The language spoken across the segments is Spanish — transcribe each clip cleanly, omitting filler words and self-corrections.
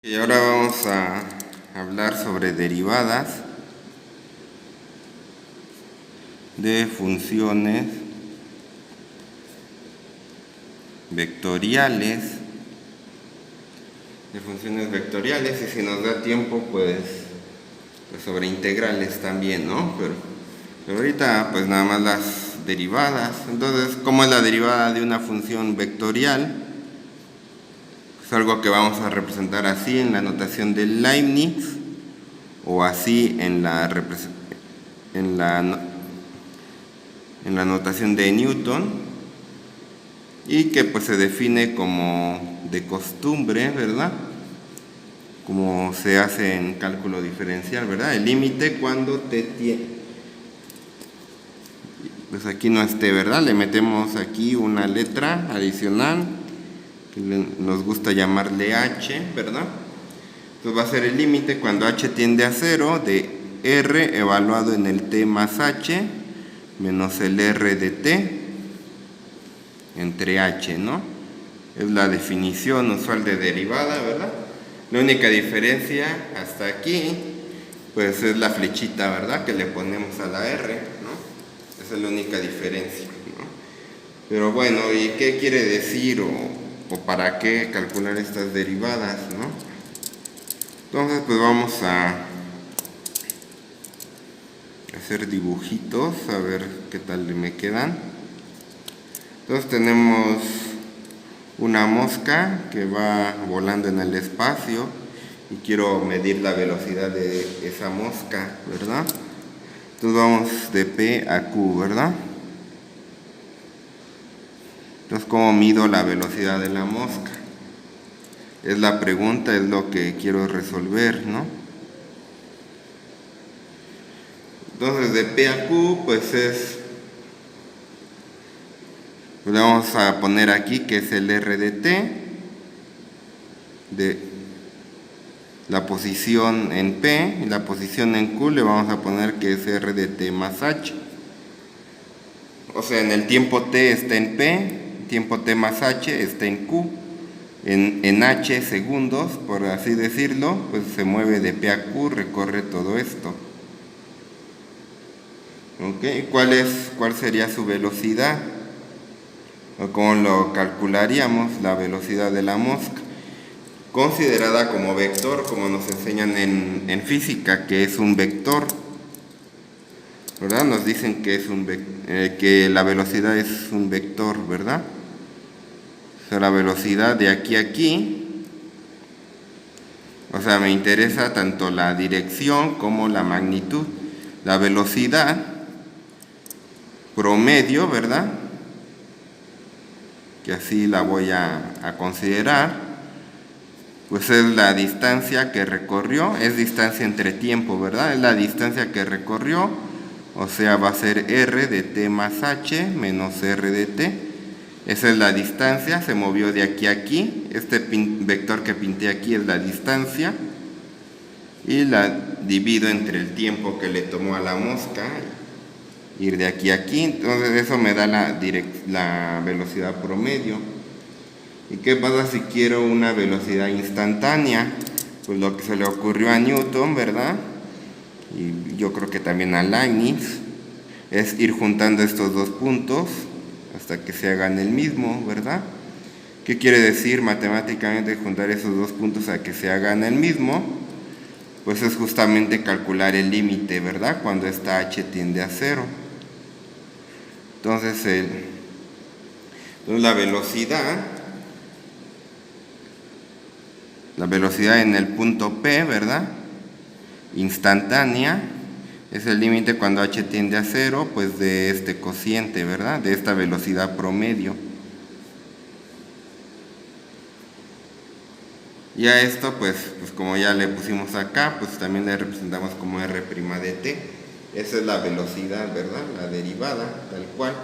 Y ahora vamos a hablar sobre derivadas de funciones vectoriales. Y si nos da tiempo pues sobre integrales también, ¿no? Pero ahorita pues nada más las derivadas. Entonces, ¿cómo es la derivada de una función vectorial? Es algo que vamos a representar así en la notación de Leibniz o así en la notación de Newton, y que pues se define como de costumbre, ¿verdad? Como se hace en cálculo diferencial, ¿verdad? El límite cuando t tiene, pues aquí no esté, ¿verdad? Le metemos aquí una letra adicional que nos gusta llamarle h, ¿verdad? Entonces va a ser el límite cuando h tiende a 0 de r evaluado en el t más h menos el r de t entre h, ¿no? Es la definición usual de derivada, ¿verdad? La única diferencia hasta aquí pues es la flechita, ¿verdad?, que le ponemos a la r, ¿no? Esa es la única diferencia, ¿no? Pero bueno, ¿y qué quiere decir o para qué calcular estas derivadas, ¿no? Entonces pues vamos a hacer dibujitos, a ver qué tal me quedan. Entonces tenemos una mosca que va volando en el espacio y quiero medir la velocidad de esa mosca, ¿verdad? Entonces vamos de P a Q, ¿verdad? Entonces, ¿cómo mido la velocidad de la mosca? Es la pregunta, es lo que quiero resolver, ¿no? Entonces, de P a Q, pues le vamos a poner aquí que es el R de T, de la posición en P, y la posición en Q le vamos a poner que es R de T más H. O sea, en el tiempo T está en P, tiempo T más H está en Q. En H segundos, por así decirlo, pues se mueve de P a Q, recorre todo esto. ¿Ok? ¿Cuál sería su velocidad? ¿O cómo lo calcularíamos? La velocidad de la mosca, considerada como vector, como nos enseñan en física, que es un vector, ¿verdad? Nos dicen que que la velocidad es un vector, ¿verdad? O sea, la velocidad de aquí a aquí, o sea, me interesa tanto la dirección como la magnitud. La velocidad promedio, ¿verdad?, que así la voy a considerar, pues es la distancia que recorrió, es distancia entre tiempo, ¿verdad? Es la distancia que recorrió, o sea, va a ser r de t más h menos r de t. Esa es la distancia, se movió de aquí a aquí. Este vector que pinté aquí es la distancia y la divido entre el tiempo que le tomó a la mosca ir de aquí a aquí. Entonces eso me da la velocidad promedio. ¿Y qué pasa si quiero una velocidad instantánea? Pues lo que se le ocurrió a Newton, ¿verdad?, y yo creo que también a Leibniz, es ir juntando estos dos puntos hasta que se hagan el mismo, ¿verdad? ¿Qué quiere decir matemáticamente juntar esos dos puntos a que se hagan el mismo? Pues es justamente calcular el límite, ¿verdad?, cuando esta h tiende a 0. Entonces, la velocidad en el punto P, ¿verdad?, instantánea, es el límite cuando h tiende a 0, pues de este cociente, ¿verdad?, de esta velocidad promedio. Y a esto, pues como ya le pusimos acá, pues también le representamos como r' de t. Esa es la velocidad, ¿verdad?, la derivada, tal cual.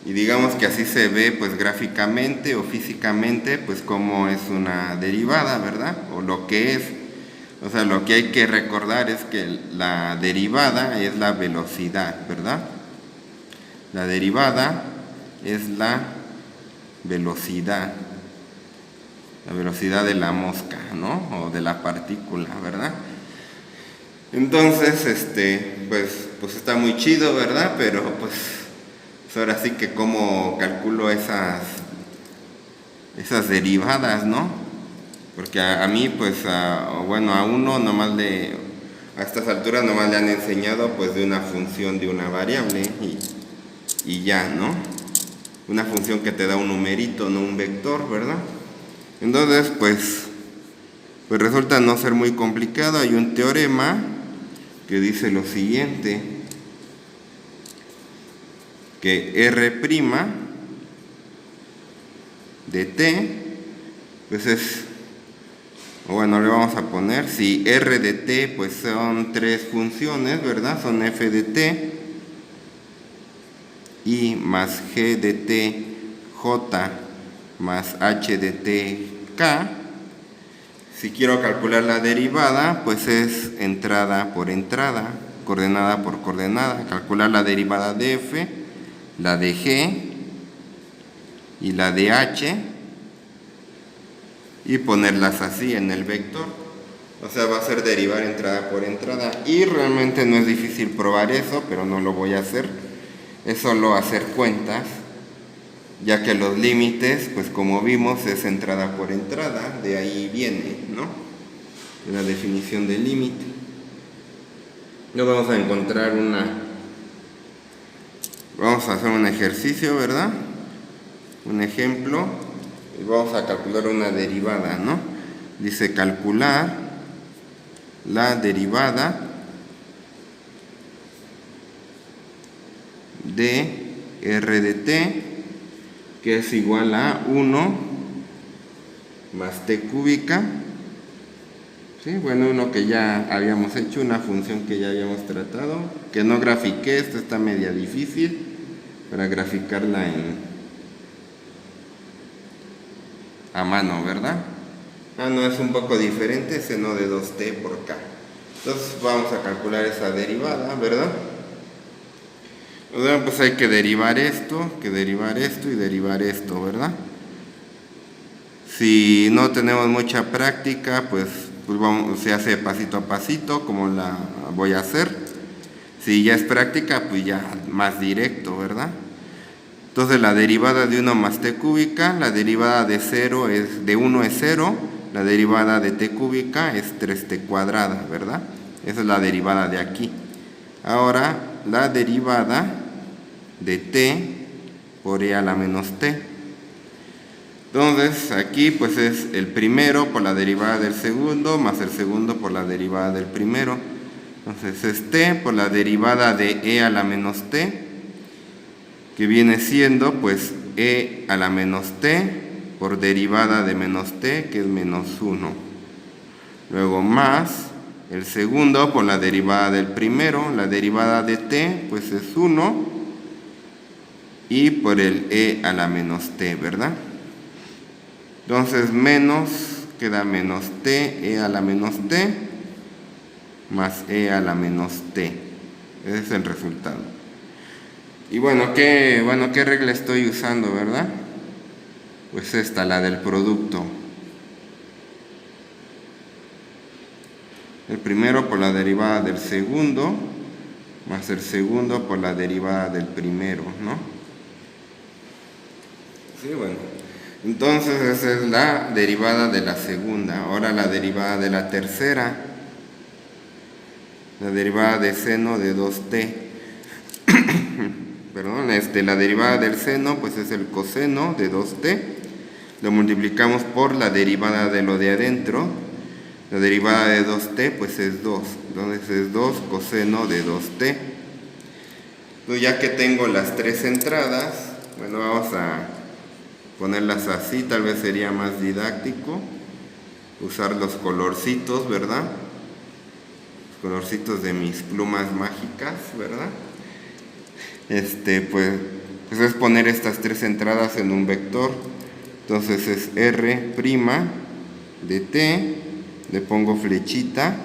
Y digamos que así se ve pues gráficamente o físicamente pues cómo es una derivada, ¿verdad?, o lo que es. O sea, lo que hay que recordar es que la derivada es la velocidad, ¿verdad? La derivada es la velocidad. la velocidad de la mosca, ¿no? O de la partícula, ¿verdad? Entonces, pues está muy chido, ¿verdad? Pero pues ahora sí que cómo calculo esas derivadas, ¿no? Porque a mí, pues, bueno, a uno nomás a estas alturas nomás le han enseñado pues de una función de una variable y ya, ¿no? Una función que te da un numerito, no un vector, ¿verdad? Entonces, pues resulta no ser muy complicado. Hay un teorema que dice lo siguiente, que R' de t, pues bueno, le vamos a poner, si R de t, pues son tres funciones, ¿verdad? Son f de t, y más g de t, j, más h de t, k. Si quiero calcular la derivada, pues es entrada por entrada, coordenada por coordenada. Calcular la derivada de f, la de g y la de h, y ponerlas así en el vector. O sea, va a ser derivar entrada por entrada. Y realmente no es difícil probar eso, pero no lo voy a hacer. Es solo hacer cuentas, ya que los límites, pues como vimos, es entrada por entrada. De ahí viene, ¿no? La definición del límite. Nos vamos a encontrar vamos a hacer un ejercicio, ¿verdad? Un ejemplo. Y vamos a calcular una derivada, ¿no? Dice calcular la derivada de R de t, que es igual a 1 más t cúbica. Sí, bueno, uno que ya habíamos hecho, una función que ya habíamos tratado, que no grafiqué, esta está media difícil para graficarla a mano, ¿verdad? No, es un poco diferente, seno de 2t por k. Entonces vamos a calcular esa derivada, ¿verdad? Bueno, pues hay que derivar esto y derivar esto, ¿verdad? Si no tenemos mucha práctica, pues se hace pasito a pasito, como la voy a hacer. Si ya es práctica, pues ya más directo, ¿verdad? Entonces la derivada de 1 más t cúbica, la derivada de 1 es 0, la derivada de t cúbica es 3t cuadrada, ¿verdad? Esa es la derivada de aquí. Ahora la derivada de t por e a la menos t. Entonces aquí pues es el primero por la derivada del segundo más el segundo por la derivada del primero. Entonces es t por la derivada de e a la menos t, que viene siendo pues e a la menos t por derivada de menos t, que es menos 1. Luego más el segundo por la derivada del primero, la derivada de t pues es 1, y por el e a la menos t, ¿verdad? Entonces menos, queda menos t, e a la menos t, más e a la menos t. Ese es el resultado. Y bueno, ¿qué regla estoy usando, verdad? Pues esta, la del producto. El primero por la derivada del segundo, más el segundo por la derivada del primero, ¿no? Sí, bueno. Entonces esa es la derivada de la segunda. Ahora la derivada de la tercera. La derivada de seno de 2t. Perdón, la derivada del seno pues es el coseno de 2t. Lo multiplicamos por la derivada de lo de adentro. La derivada de 2t pues es 2. Entonces es 2 coseno de 2t. Entonces ya que tengo las tres entradas, bueno, vamos a ponerlas así, tal vez sería más didáctico. Usar los colorcitos, ¿verdad? Los colorcitos de mis plumas mágicas, ¿verdad? Pues es poner estas tres entradas en un vector. Entonces es R' de t, le pongo flechita.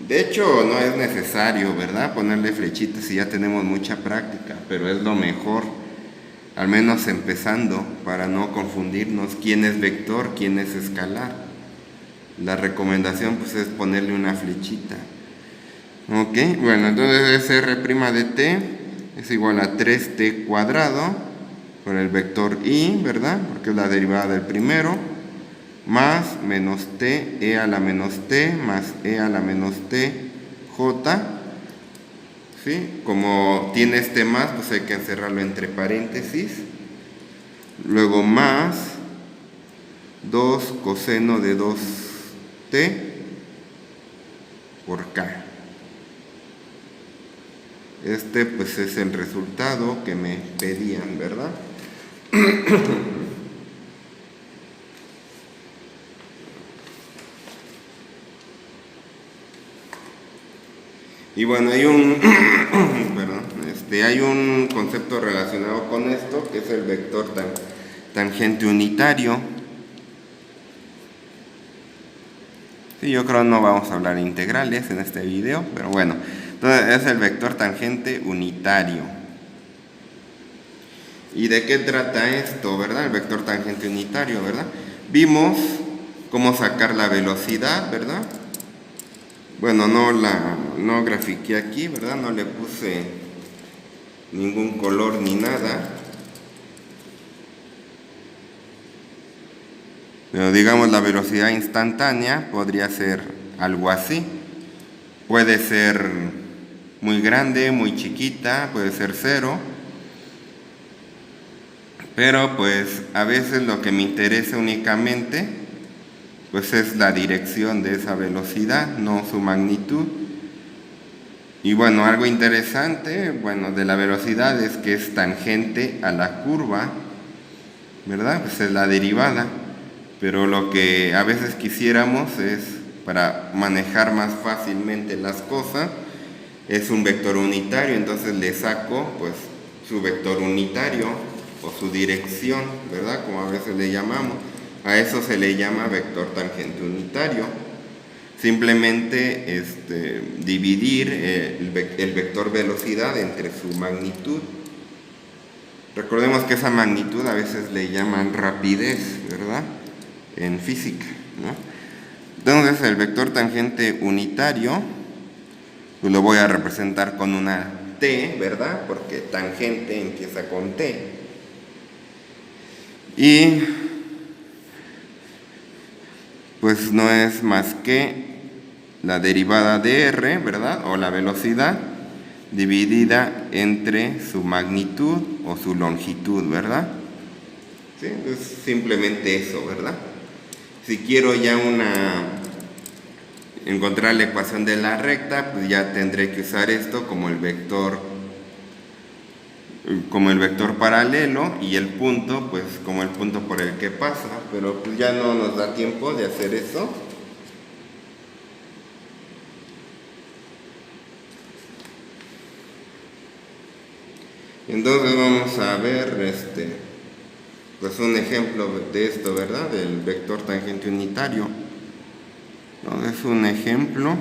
De hecho no es necesario, ¿verdad?, ponerle flechita si ya tenemos mucha práctica, pero es lo mejor. al menos empezando, para no confundirnos quién es vector, quién es escalar. La recomendación pues es ponerle una flechita. Ok, bueno, entonces R' de t es igual a 3t cuadrado por el vector i, ¿verdad? Porque es la derivada del primero, más menos t, e a la menos t, más e a la menos t, j. ¿Sí? Como tiene este más, pues hay que encerrarlo entre paréntesis. Luego más 2 coseno de 2t por k. Este pues es el resultado que me pedían, ¿verdad? Y bueno, hay un hay un concepto relacionado con esto, que es el vector tangente unitario. Sí, yo creo que no vamos a hablar de integrales en este video, pero bueno, entonces es el vector tangente unitario. ¿Y de qué trata esto, verdad? El vector tangente unitario, ¿verdad? Vimos cómo sacar la velocidad, ¿verdad? Bueno, no grafiqué aquí, ¿verdad? No le puse ningún color ni nada. Pero digamos la velocidad instantánea podría ser algo así. Puede ser muy grande, muy chiquita, puede ser 0. Pero pues a veces lo que me interesa únicamente pues es la dirección de esa velocidad, no su magnitud. Y bueno, algo interesante, bueno, de la velocidad es que es tangente a la curva, ¿verdad? Pues es la derivada. Pero lo que a veces quisiéramos es, para manejar más fácilmente las cosas, es un vector unitario. Entonces le saco pues su vector unitario o su dirección, ¿verdad? Como a veces le llamamos. A eso se le llama vector tangente unitario. Simplemente dividir el vector velocidad entre su magnitud. Recordemos que esa magnitud a veces le llaman rapidez, ¿verdad? En física, ¿no? Entonces el vector tangente unitario pues lo voy a representar con una t, ¿verdad? Porque tangente empieza con t. Y pues no es más que la derivada de r, ¿verdad? O la velocidad dividida entre su magnitud o su longitud, ¿verdad? ¿Sí? Es simplemente eso, ¿verdad? Si quiero ya encontrar la ecuación de la recta, pues ya tendré que usar esto como el vector paralelo, y el punto pues como el punto por el que pasa, pero pues ya no nos da tiempo de hacer eso. Entonces vamos a ver pues un ejemplo de esto, ¿verdad? Del vector tangente unitario. Entonces un ejemplo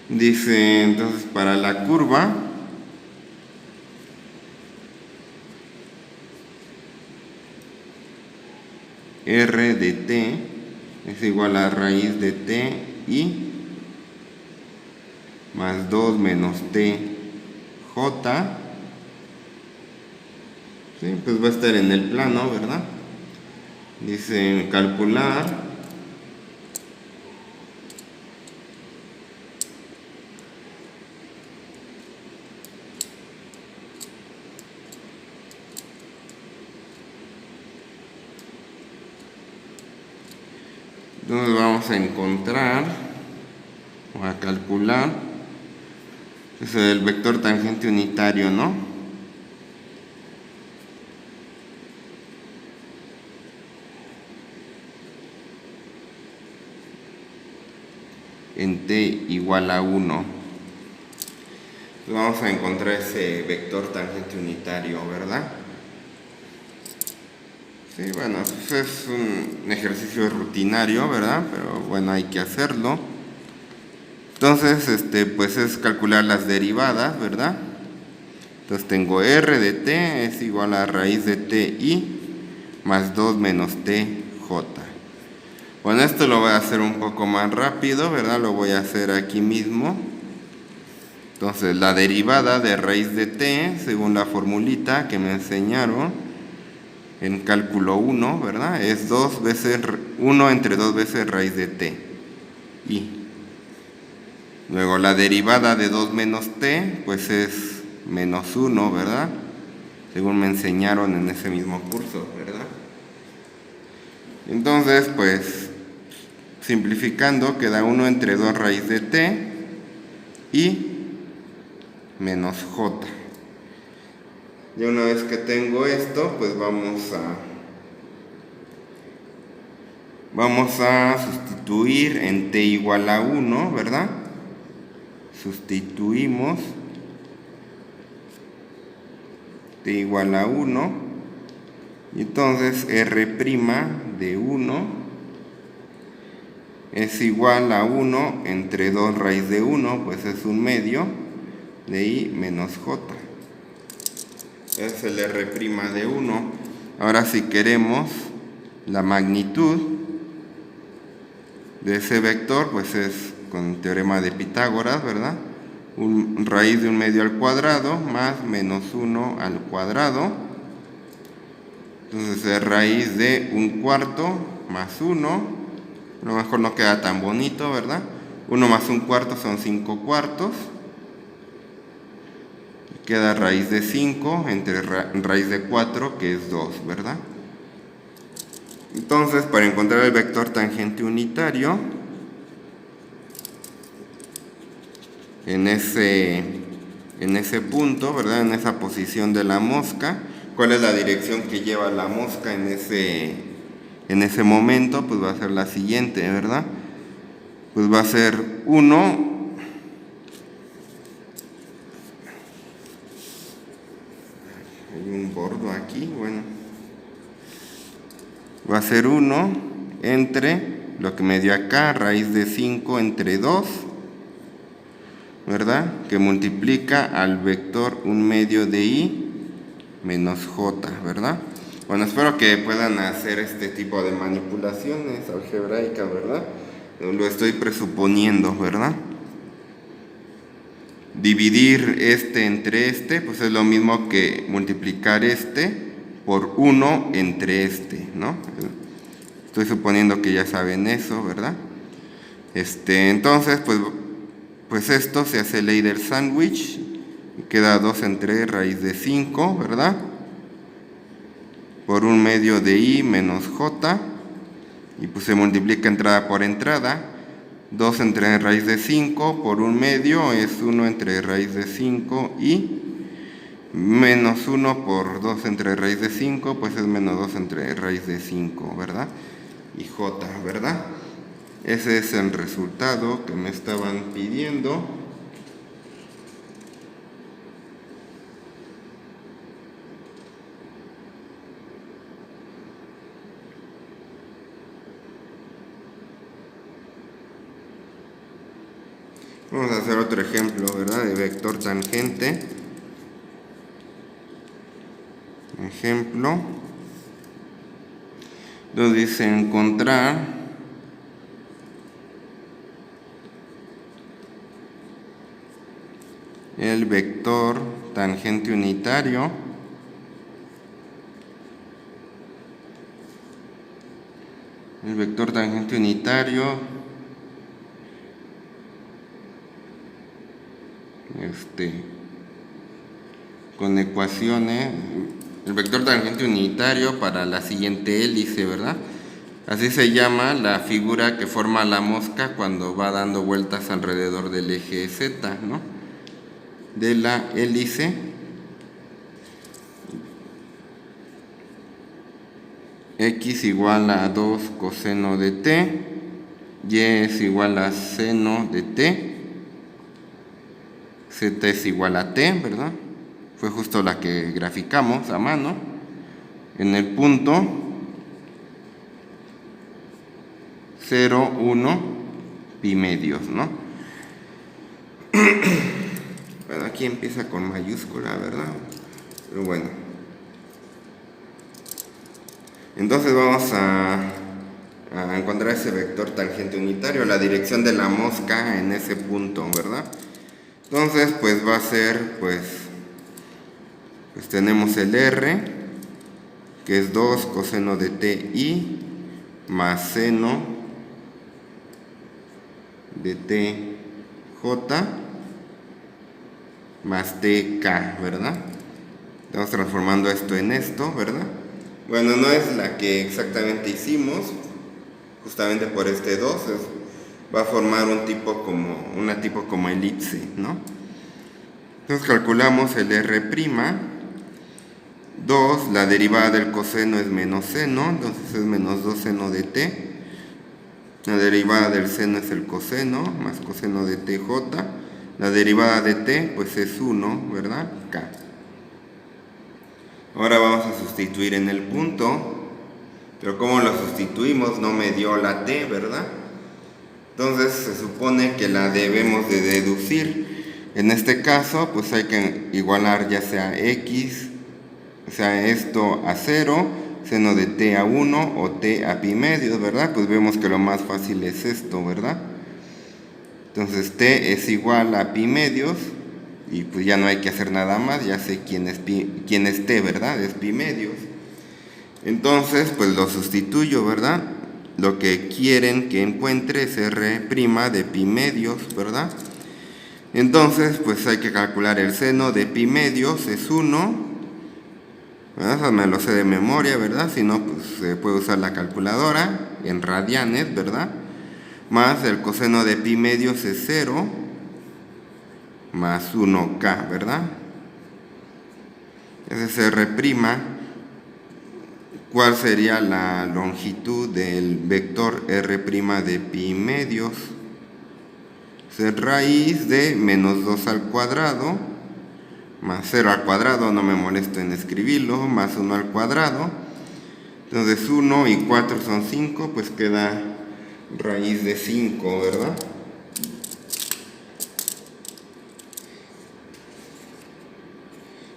dice, entonces para la curva r de t es igual a raíz de t i más 2 menos t j. Sí, pues va a estar en el plano, ¿verdad? Dice calcular entonces vamos a encontrar o a calcular el vector tangente unitario, ¿no? En t igual a 1. Vamos a encontrar ese vector tangente unitario, ¿verdad? Sí, bueno, pues es un ejercicio rutinario, ¿verdad? Pero bueno, hay que hacerlo. Entonces, pues es calcular las derivadas, ¿verdad? Entonces tengo r de t es igual a raíz de ti más 2 menos tj. Bueno, esto lo voy a hacer un poco más rápido, ¿verdad? Lo voy a hacer aquí mismo. Entonces, la derivada de raíz de t, según la formulita que me enseñaron en cálculo 1, ¿verdad? Es 1 entre 2 veces raíz de t. Y luego la derivada de 2 menos t, pues es menos 1, ¿verdad? Según me enseñaron en ese mismo curso, ¿verdad? Entonces, pues, simplificando, queda 1 entre 2 raíz de t y menos j. Y una vez que tengo esto, pues vamos a sustituir en t igual a 1, ¿verdad? Sustituimos t igual a 1, y entonces r' de 1 es igual a 1 entre 2 raíz de 1, pues es un medio de i menos j. Es el r' de 1. Ahora si queremos la magnitud de ese vector, pues es con el teorema de Pitágoras, ¿verdad? Raíz de un medio al cuadrado más menos 1 al cuadrado. Entonces es raíz de un cuarto más 1. A lo mejor no queda tan bonito, ¿verdad? 1 más un cuarto son 5 cuartos. Queda raíz de 5 entre raíz de 4, que es 2, ¿verdad? Entonces, para encontrar el vector tangente unitario, en ese punto, ¿verdad? En esa posición de la mosca, ¿cuál es la dirección que lleva la mosca en ese momento? Pues va a ser la siguiente, ¿verdad? Pues va a ser 1. Hay un bordo aquí, bueno. Va a ser 1 entre lo que me dio acá, raíz de 5 entre 2, ¿verdad? Que multiplica al vector un medio de i menos j, ¿verdad? Bueno, espero que puedan hacer este tipo de manipulaciones algebraicas, ¿verdad? Lo estoy presuponiendo, ¿verdad? Dividir este entre este, pues es lo mismo que multiplicar este por 1 entre este, ¿no? Estoy suponiendo que ya saben eso, ¿verdad? Entonces, pues esto se hace ley del sándwich, queda 2 entre raíz de 5, ¿verdad? Por un medio de i menos j, y pues se multiplica entrada por entrada. 2 entre raíz de 5 por un medio es 1 entre raíz de 5 y menos 1 por 2 entre raíz de 5, pues es menos 2 entre raíz de 5, ¿verdad? Y j, ¿verdad? Ese es el resultado que me estaban pidiendo. Vamos a hacer otro ejemplo, ¿verdad? De vector tangente. Ejemplo. Nos dice encontrar el vector tangente unitario con ecuaciones, el vector tangente unitario para la siguiente hélice, ¿verdad? Así se llama la figura que forma la mosca cuando va dando vueltas alrededor del eje Z, ¿no? De la hélice. X igual a 2 coseno de t, y es igual a seno de t, z es igual a t, ¿verdad? Fue justo la que graficamos a mano en el punto 0, 1, pi medios, ¿no? Bueno, aquí empieza con mayúscula, ¿verdad? Pero bueno. Entonces vamos a encontrar ese vector tangente unitario, la dirección de la mosca en ese punto, ¿verdad? Entonces, pues va a ser, pues tenemos el R, que es 2 coseno de TI, más seno de TJ, más TK, ¿verdad? Estamos transformando esto en esto, ¿verdad? Bueno, no es la que exactamente hicimos, justamente por este 2, va a formar una tipo como elipse, ¿no? Entonces calculamos el R', 2, la derivada del coseno es menos seno, entonces es menos 2 seno de t. La derivada del seno es el coseno, más coseno de tj. La derivada de t, pues es 1, ¿verdad? K. Ahora vamos a sustituir en el punto, pero como lo sustituimos no me dio la t, ¿verdad? Entonces se supone que la debemos de deducir. En este caso, pues hay que igualar ya sea x, o sea, esto a 0, seno de t a 1 o t a pi medios, ¿verdad? Pues vemos que lo más fácil es esto, ¿verdad? Entonces t es igual a pi medios y pues ya no hay que hacer nada más, ya sé quién es t, ¿verdad? Es pi medios. Entonces, pues lo sustituyo, ¿verdad? Lo que quieren que encuentre es R' de pi medios, ¿verdad? Entonces, pues hay que calcular el seno de pi medios, es 1, ¿verdad? Me lo sé de memoria, ¿verdad? Si no, pues se puede usar la calculadora en radianes, ¿verdad? Más el coseno de pi medios es 0, más 1k, ¿verdad? Ese es R'. ¿Cuál sería la longitud del vector R' de pi medios? Es raíz de menos 2 al cuadrado, más 0 al cuadrado, no me molesto en escribirlo, más 1 al cuadrado. Entonces 1 y 4 son 5, pues queda raíz de 5, ¿verdad?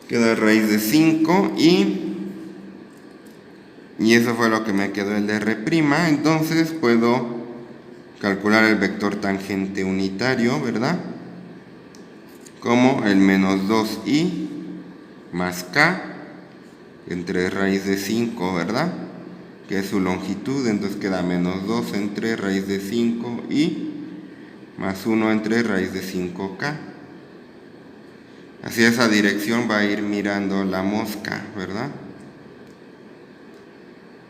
Queda raíz de 5 y eso fue lo que me quedó el R'. Entonces puedo calcular el vector tangente unitario, ¿verdad? Como el menos 2i más k entre raíz de 5, ¿verdad? Que es su longitud, entonces queda menos 2 entre raíz de 5i más 1 entre raíz de 5k. Así esa dirección va a ir mirando la mosca, ¿verdad?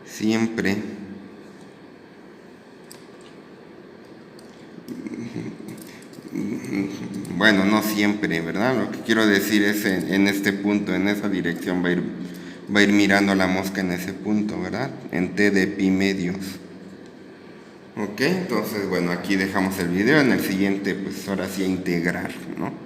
Siempre. Bueno, no siempre, ¿verdad? Lo que quiero decir es en este punto, en esa dirección va a ir mirando la mosca en ese punto, ¿verdad? En t de pi medios. Ok, entonces, bueno, aquí dejamos el video. En el siguiente, pues ahora sí a integrar, ¿no?